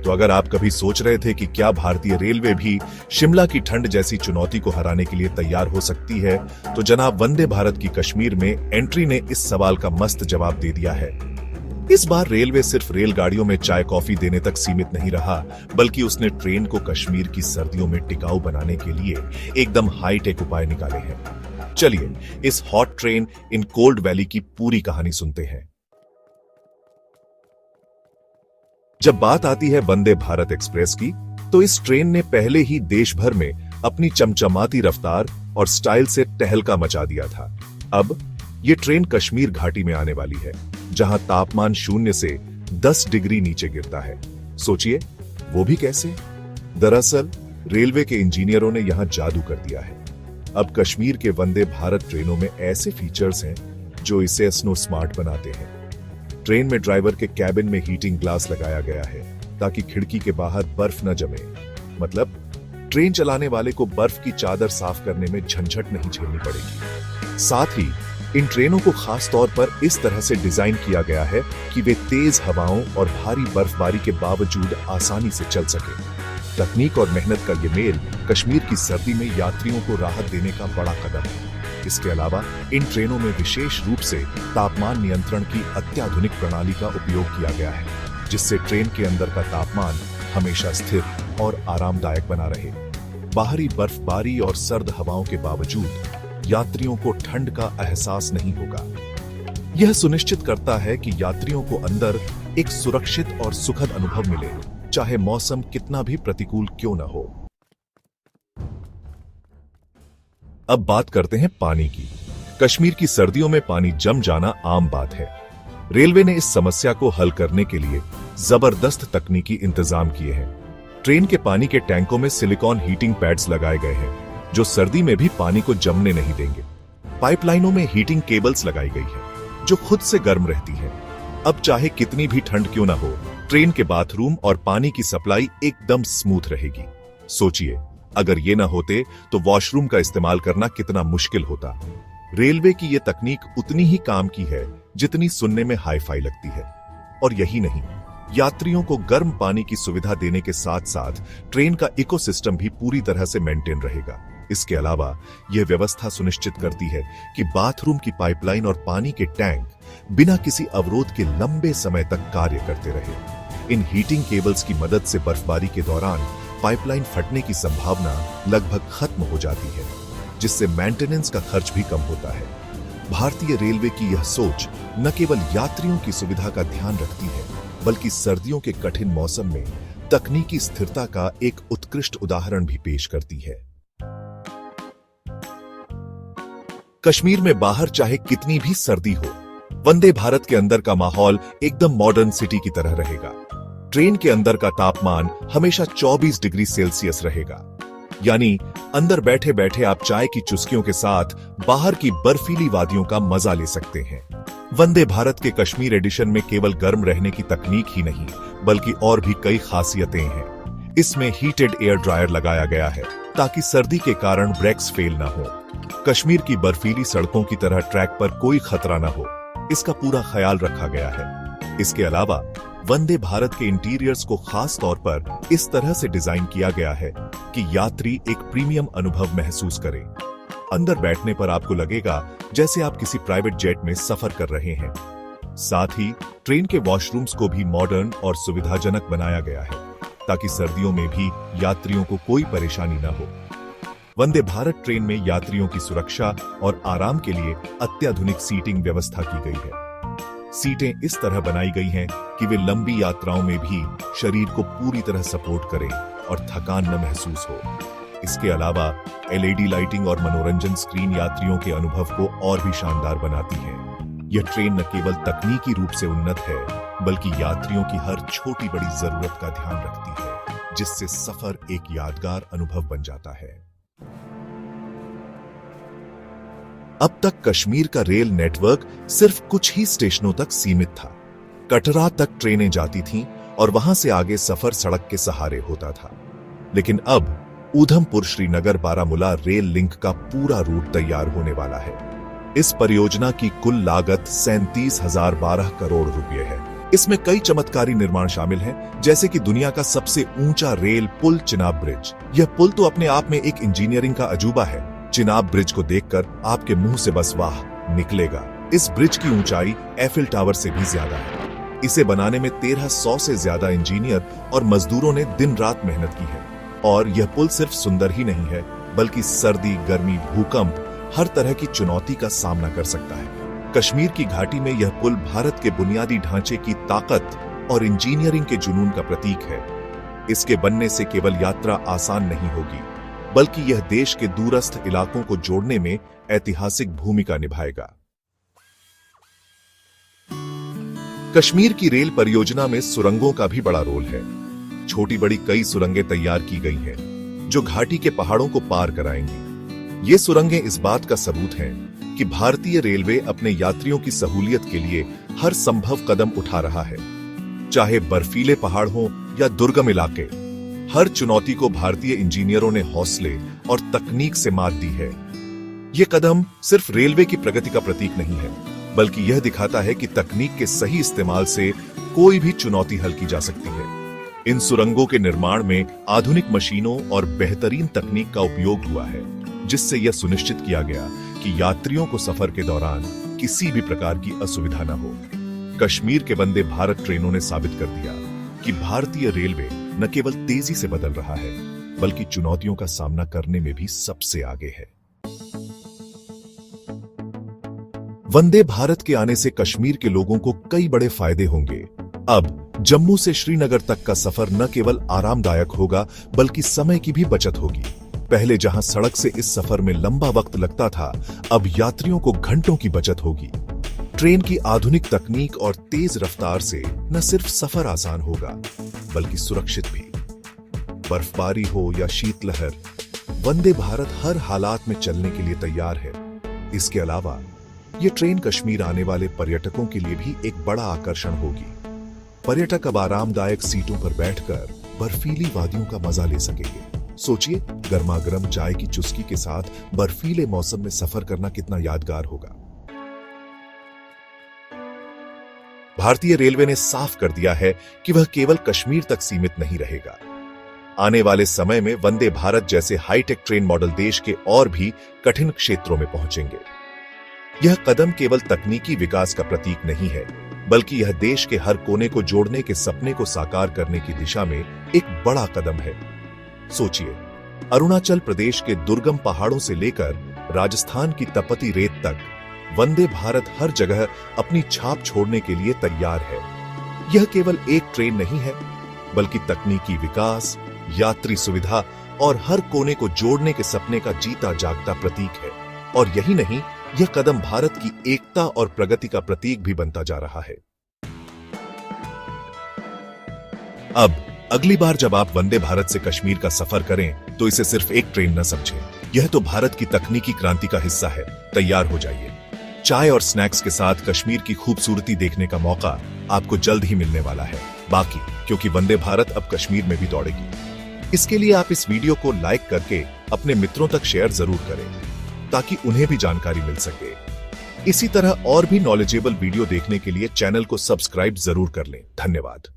तो अगर आप कभी सोच रहे थे कि क्या भारतीय रेलवे भी शिमला की ठंड जैसी चुनौती को हराने के लिए तैयार हो सकती है, तो जनाब वंदे भारत की कश्मीर में एंट्री ने इस सवाल का मस्त जवाब दे दिया है। इस बार रेलवे सिर्फ रेलगाड़ियों में चाय कॉफी देने तक सीमित नहीं रहा, बल्कि उसने ट्रेन को कश्मीर की सर्दियों में टिकाऊ बनाने के लिए एकदम हाईटेक उपाय निकाले हैं। चलिए इस hot train in cold valley की पूरी कहानी सुनते हैं। जब बात आती है वंदे भारत एक्सप्रेस की, तो इस ट्रेन ने पहले ही देश भर में अपनी चमचमाती रफ्तार और स्टाइल से तहलका मचा दिया था। अब ये ट्रेन कश्मीर घाटी में आने वाली है, जहां तापमान 0 से 10 डिग्री नीचे गिरता है। सोचिए, वो भी कैसे? दरअसल रेलवे के इंजीनियरों ने यहां जादू कर दिया है। अब कश्मीर के वंदे भारत ट्रेनों में ऐसे फीचर्स हैं जो इसे स्नो स्मार्ट बनाते हैं। ट्रेन में ड्राइवर के कैबिन में हीटिंग ग्लास लगाया गया है ताकि खिड़की के बाहर बर्फ न जमे। मतलब ट्रेन चलाने वाले को बर्फ की चादर साफ करने में झंझट नहीं झेलनी पड़ेगी। साथ ही इन ट्रेनों को खास तौर पर इस तरह से डिजाइन किया गया है कि वे तेज हवाओं और भारी बर्फबारी के बावजूद आसानी से चल सके। तकनीक और मेहनत का ये मेल कश्मीर की सर्दी में यात्रियों को राहत देने का बड़ा कदम है। इसके अलावा इन ट्रेनों में विशेष रूप से तापमान नियंत्रण की अत्याधुनिक प्रणाली का उपयोग किया गया है, जिससे ट्रेन के अंदर का तापमान हमेशा स्थिर और आरामदायक बना रहे। बाहरी बर्फबारी और सर्द हवाओं के बावजूद यात्रियों को ठंड का एहसास नहीं होगा। यह सुनिश्चित करता है कि यात्रियों को अंदर एक सुरक्षित और सुखद अनुभव मिले, चाहे मौसम कितना भी प्रतिकूल क्यों न हो। अब बात करते हैं पानी की। कश्मीर की सर्दियों में पानी जम जाना आम बात है। रेलवे ने इस समस्या को हल करने के लिए जबरदस्त तकनीकी इंतजाम किए हैं। ट्रेन के पानी के टैंकों में सिलिकॉन हीटिंग पैड्स लगाए गए हैं, जो सर्दी में भी पानी को जमने नहीं देंगे। पाइपलाइनों में हीटिंग केबल्स लगाई गई है, जो खुद से गर्म रहती हैं। अब चाहे कितनी भी ठंड क्यों ना हो, ट्रेन के बाथरूम और पानी की सप्लाई एकदम स्मूथ रहेगी। सोचिए, अगर ये ना होते तो वॉशरूम का इस्तेमाल करना कितना मुश्किल होता। रेलवे की ये तकनीक उतनी ही काम की है जितनी सुनने में हाई फाई लगती है। और यही नहीं, यात्रियों को गर्म पानी की सुविधा देने के साथ साथ ट्रेन का इकोसिस्टम भी पूरी तरह से मेंटेन रहेगा। इसके अलावा यह व्यवस्था सुनिश्चित करती है कि बाथरूम की पाइपलाइन और पानी के टैंक बिना किसी अवरोध के लंबे समय तक कार्य करते रहे। इन हीटिंग केबल्स की मदद से बर्फबारी के दौरान पाइपलाइन फटने की संभावना लगभग खत्म हो जाती है, जिससे मेंटेनेंस का खर्च भी कम होता है। भारतीय रेलवे की यह सोच न केवल यात्रियों की सुविधा का ध्यान रखती है, बल्कि सर्दियों के कठिन मौसम में तकनीकी स्थिरता का एक उत्कृष्ट उदाहरण भी पेश करती है। कश्मीर में बाहर चाहे कितनी भी सर्दी हो, वंदे भारत के अंदर का माहौल एकदम मॉडर्न सिटी की तरह रहेगा। ट्रेन के अंदर का तापमान हमेशा 24 डिग्री सेल्सियस रहेगा, यानी अंदर बैठे बैठे आप चाय की चुस्कियों के साथ बाहर की बर्फीली वादियों का मजा ले सकते हैं। वंदे भारत के कश्मीर एडिशन में केवल गर्म रहने की तकनीक ही नहीं, बल्कि और भी कई खासियतें हैं। इसमें हीटेड एयर ड्रायर लगाया गया है ताकि सर्दी के कारण ब्रेक्स फेल ना हो। कश्मीर की बर्फीली सड़कों की तरह ट्रैक पर कोई खतरा ना हो, इसका पूरा ख्याल रखा गया है। इसके अलावा वंदे भारत के इंटीरियर्स को खास तौर पर इस तरह से डिजाइन किया गया है कि यात्री एक प्रीमियम अनुभव महसूस करें। अंदर बैठने पर आपको लगेगा जैसे आप किसी प्राइवेट जेट में सफर कर रहे हैं। साथ ही ट्रेन के वॉशरूम्स को भी मॉडर्न और सुविधाजनक बनाया गया है, ताकि सर्दियों में भी यात्रियों को कोई परेशानी न हो। वंदे भारत ट्रेन में यात्रियों की सुरक्षा और आराम के लिए अत्याधुनिक सीटिंग व्यवस्था की गई है। सीटें इस तरह बनाई गई हैं कि वे लंबी यात्राओं में भी शरीर को पूरी तरह सपोर्ट करें और थकान न महसूस हो। इसके अलावा एलईडी लाइटिंग और मनोरंजन स्क्रीन यात्रियों के अनुभव को और भी शानदार बनाती है। यह ट्रेन न केवल तकनीकी रूप से उन्नत है, बल्कि यात्रियों की हर छोटी बड़ी जरूरत का ध्यान रखती है, जिससे सफर एक यादगार अनुभव बन जाता है। अब तक कश्मीर का रेल नेटवर्क सिर्फ कुछ ही स्टेशनों तक सीमित था। कटरा तक ट्रेनें जाती थीं और वहां से आगे सफर सड़क के सहारे होता था। लेकिन अब ऊधमपुर श्रीनगर बारामूला रेल लिंक का पूरा रूट तैयार होने वाला है। इस परियोजना की कुल लागत 37,012 करोड़ रुपए है। इसमें कई चमत्कारी निर्माण शामिल हैं, जैसे कि दुनिया का सबसे ऊंचा रेल पुल चिनाब ब्रिज। यह पुल तो अपने आप में एक इंजीनियरिंग का अजूबा है। चिनाब ब्रिज को देखकर आपके मुंह से बस वाह निकलेगा। इस ब्रिज की ऊंचाई एफिल टावर से भी ज्यादा है। इसे बनाने में 1300 से ज्यादा इंजीनियर और मजदूरों ने दिन रात मेहनत की है। और यह पुल सिर्फ सुंदर ही नहीं है, बल्कि सर्दी, गर्मी, भूकंप हर तरह की चुनौती का सामना कर सकता है। कश्मीर की घाटी में यह पुल भारत के बुनियादी ढांचे की ताकत और इंजीनियरिंग के जुनून का प्रतीक है। इसके बनने से केवल यात्रा आसान नहीं होगी, बल्कि यह देश के दूरस्थ इलाकों को जोड़ने में ऐतिहासिक भूमिका निभाएगा। कश्मीर की रेल परियोजना में सुरंगों का भी बड़ा रोल है। छोटी बड़ी कई सुरंगें तैयार की गई हैं, जो घाटी के पहाड़ों को पार कराएंगी। ये सुरंगें इस बात का सबूत हैं कि भारतीय रेलवे अपने यात्रियों की सहूलियत के लिए हर संभव कदम उठा रहा है। चाहे बर्फीले पहाड़ हो या दुर्गम इलाके, हर चुनौती को भारतीय इंजीनियरों ने हौसले और तकनीक से मात दी है। ये कदम सिर्फ रेलवे की प्रगति का प्रतीक नहीं है, बल्कि यह दिखाता है कि तकनीक के सही इस्तेमाल से कोई भी चुनौती हल की जा सकती है। इन सुरंगों के निर्माण में आधुनिक मशीनों और बेहतरीन तकनीक का उपयोग हुआ है, जिससे यह सुनिश्चित किया गया कि यात्रियों को सफर के दौरान किसी भी प्रकार की असुविधा न हो। कश्मीर के वंदे भारत ट्रेनों ने साबित कर दिया कि भारतीय रेलवे न केवल तेजी से बदल रहा है, बल्कि चुनौतियों का सामना करने में भी सबसे आगे है। वंदे भारत के आने से कश्मीर के लोगों को कई बड़े फायदे होंगे। अब जम्मू से श्रीनगर तक का सफर न केवल आरामदायक होगा, बल्कि समय की भी बचत होगी। पहले जहां सड़क से इस सफर में लंबा वक्त लगता था, अब यात्रियों को घंटों की बचत होगी। ट्रेन की आधुनिक तकनीक और तेज रफ्तार से न सिर्फ सफर आसान होगा, बल्कि सुरक्षित भी। बर्फबारी हो या शीतलहर, वंदे भारत हर हालात में चलने के लिए तैयार है। इसके अलावा ये ट्रेन कश्मीर आने वाले पर्यटकों के लिए भी एक बड़ा आकर्षण होगी। पर्यटक अब आरामदायक सीटों पर बैठकर बर्फीली वादियों का मजा ले सकेंगे। सोचिए, गर्मा गर्म चाय की चुस्की के साथ बर्फीले मौसम में सफर करना कितना यादगार होगा। भारतीय रेलवे ने साफ कर दिया है कि वह केवल कश्मीर तक सीमित नहीं रहेगा। आने वाले समय में वंदे भारत जैसे हाईटेक ट्रेन मॉडल देश के और भी कठिन क्षेत्रों में पहुंचेंगे। यह कदम केवल तकनीकी विकास का प्रतीक नहीं है, बल्कि यह देश के हर कोने को जोड़ने के सपने को साकार करने की दिशा में एक बड़ा कदम है। सोचिए, अरुणाचल प्रदेश के दुर्गम पहाड़ों से लेकर राजस्थान की तपती रेत तक वंदे भारत हर जगह अपनी छाप छोड़ने के लिए तैयार है। यह केवल एक ट्रेन नहीं है, बल्कि तकनीकी विकास, यात्री सुविधा और हर कोने को जोड़ने के सपने का जीता जागता प्रतीक है। और यही नहीं, यह कदम भारत की एकता और प्रगति का प्रतीक भी बनता जा रहा है। अब अगली बार जब आप वंदे भारत से कश्मीर का सफर करें, तो इसे सिर्फ एक ट्रेन न समझें। यह तो भारत की तकनीकी क्रांति का हिस्सा है। तैयार हो जाइए। चाय और स्नैक्स के साथ कश्मीर की खूबसूरती देखने का मौका आपको जल्द ही मिलने वाला है। बाकी क्योंकि वंदे भारत अब कश्मीर में भी दौड़ेगी। इसके लिए आप इस वीडियो को लाइक करके अपने मित्रों तक शेयर जरूर करें, ताकि उन्हें भी जानकारी मिल सके। इसी तरह और भी नॉलेजेबल वीडियो देखने के लिए चैनल को सब्सक्राइब जरूर कर लें। धन्यवाद।